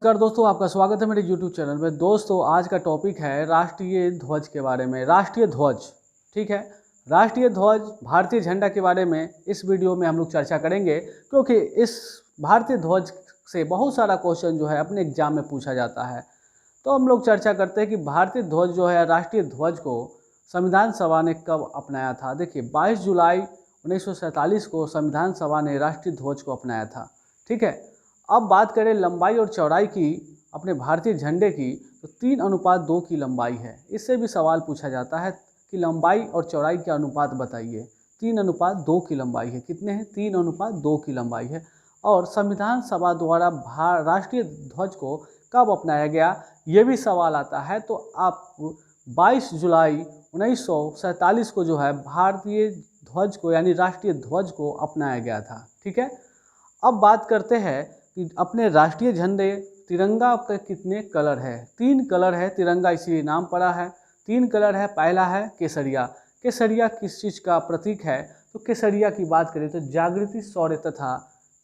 नमस्कार दोस्तों, आपका स्वागत है मेरे YouTube चैनल में। दोस्तों, आज का टॉपिक है राष्ट्रीय ध्वज के बारे में। राष्ट्रीय ध्वज, ठीक है, राष्ट्रीय ध्वज भारतीय झंडा के बारे में इस वीडियो में हम लोग चर्चा करेंगे, क्योंकि इस भारतीय ध्वज से बहुत सारा क्वेश्चन जो है अपने एग्जाम में पूछा जाता है। तो हम लोग चर्चा करते हैं कि भारतीय ध्वज जो है, राष्ट्रीय ध्वज को संविधान सभा ने कब अपनाया था। देखिए, 22 जुलाई 1947 को संविधान सभा ने राष्ट्रीय ध्वज को अपनाया था, ठीक है। अब बात करें लंबाई और चौड़ाई की अपने भारतीय झंडे की, तो 3:2 की लंबाई है। इससे भी सवाल पूछा जाता है कि लंबाई और चौड़ाई के अनुपात बताइए। 3:2 की लंबाई है। कितने हैं? 3:2 की लंबाई है। और संविधान सभा द्वारा राष्ट्रीय ध्वज को कब अपनाया गया, ये भी सवाल आता है। तो आप 22 जुलाई 1947 को जो है भारतीय ध्वज को यानी राष्ट्रीय ध्वज को अपनाया गया था, ठीक है। अब बात करते हैं कि अपने राष्ट्रीय झंडे तिरंगा के कितने कलर है। 3 कलर है तिरंगा, इसीलिए नाम पड़ा है। 3 कलर है। पहला है केसरिया। केसरिया किस चीज़ का प्रतीक है? तो केसरिया की बात करें तो जागृति, शौर्य तथा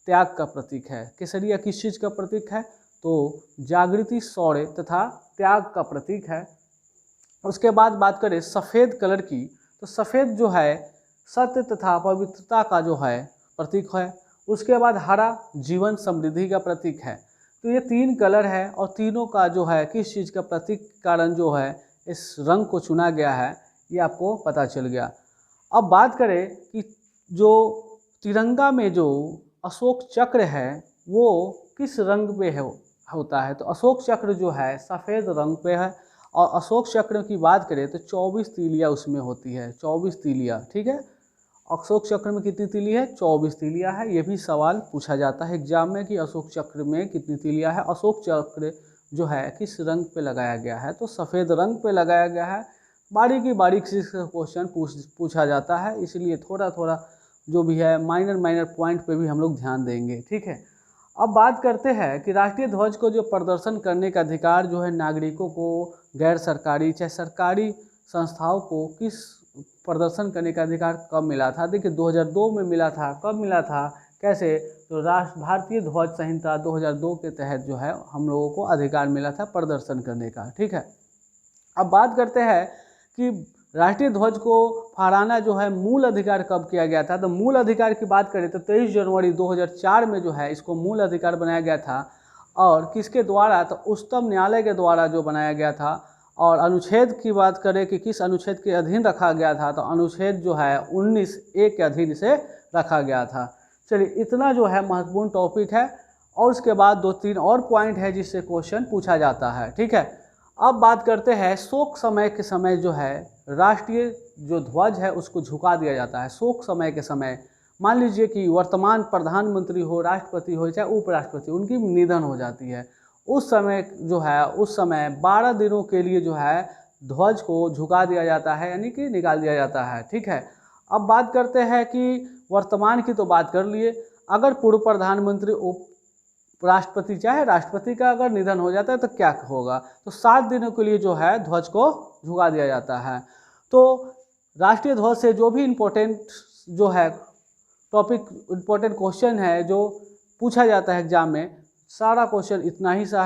त्याग का प्रतीक है। केसरिया किस चीज़ का प्रतीक है? तो जागृति, शौर्य तथा त्याग का प्रतीक है। उसके बाद बात करें सफ़ेद कलर की, तो सफ़ेद जो है सत्य तथा पवित्रता का जो है प्रतीक है। उसके बाद हरा जीवन समृद्धि का प्रतीक है। तो ये 3 कलर है और तीनों का जो है किस चीज़ का प्रतीक कारण जो है इस रंग को चुना गया है, ये आपको पता चल गया। अब बात करें कि जो तिरंगा में जो अशोक चक्र है वो किस रंग पे होता है। तो अशोक चक्र जो है सफ़ेद रंग पे है। और अशोक चक्र की बात करें तो 24 तीलियाँ उसमें होती है। 24 तीलियाँ, ठीक है। अशोक चक्र में कितनी तीली है? 24 तीलियाँ है। ये भी सवाल पूछा जाता है एग्जाम में कि अशोक चक्र में कितनी तीलियाँ है। अशोक चक्र जो है किस रंग पे लगाया गया है? तो सफ़ेद रंग पे लगाया गया है। बारीक से क्वेश्चन पूछा जाता है, इसलिए थोड़ा थोड़ा जो भी है माइनर पॉइंट पे भी हम लोग ध्यान देंगे, ठीक है। अब बात करते हैं कि राष्ट्रीय ध्वज को जो प्रदर्शन करने का अधिकार जो है नागरिकों को, गैर सरकारी चाहे सरकारी संस्थाओं को किस प्रदर्शन करने का अधिकार कब मिला था? देखिए, 2002 में मिला था। कब मिला था, कैसे? तो भारतीय ध्वज संहिता 2002 के तहत जो है हम लोगों को अधिकार मिला था प्रदर्शन करने का, ठीक है। अब बात करते हैं कि राष्ट्रीय ध्वज को फहराना जो है मूल अधिकार कब किया गया था। तो मूल अधिकार की बात करें तो 23 जनवरी 2004 में जो है इसको मूल अधिकार बनाया गया था। और किसके द्वारा? तो उच्चतम न्यायालय के द्वारा जो बनाया गया था। और अनुच्छेद की बात करें कि किस अनुच्छेद के अधीन रखा गया था, तो अनुच्छेद जो है 19A के अधीन से रखा गया था। चलिए, इतना जो है महत्वपूर्ण टॉपिक है। और उसके बाद 2-3 और पॉइंट है जिससे क्वेश्चन पूछा जाता है, ठीक है। अब बात करते हैं शोक समय के समय जो है राष्ट्रीय जो ध्वज है उसको झुका दिया जाता है। शोक समय के समय मान लीजिए कि वर्तमान प्रधानमंत्री हो, राष्ट्रपति हो चाहे उपराष्ट्रपति, उनकी निधन हो जाती है, उस समय जो है उस समय 12 दिनों के लिए जो है ध्वज को झुका दिया जाता है, यानी कि निकाल दिया जाता है, ठीक है। अब बात करते हैं कि वर्तमान की तो बात कर लिए, अगर पूर्व प्रधानमंत्री, उप राष्ट्रपति चाहे राष्ट्रपति का अगर निधन हो जाता है तो क्या होगा? तो 7 दिनों के लिए जो है ध्वज को झुका दिया जाता है। तो राष्ट्रीय ध्वज से जो भी इम्पोर्टेंट जो है टॉपिक, इम्पोर्टेंट क्वेश्चन है जो पूछा जाता है एग्जाम में, सारा क्वेश्चन इतना ही सा है।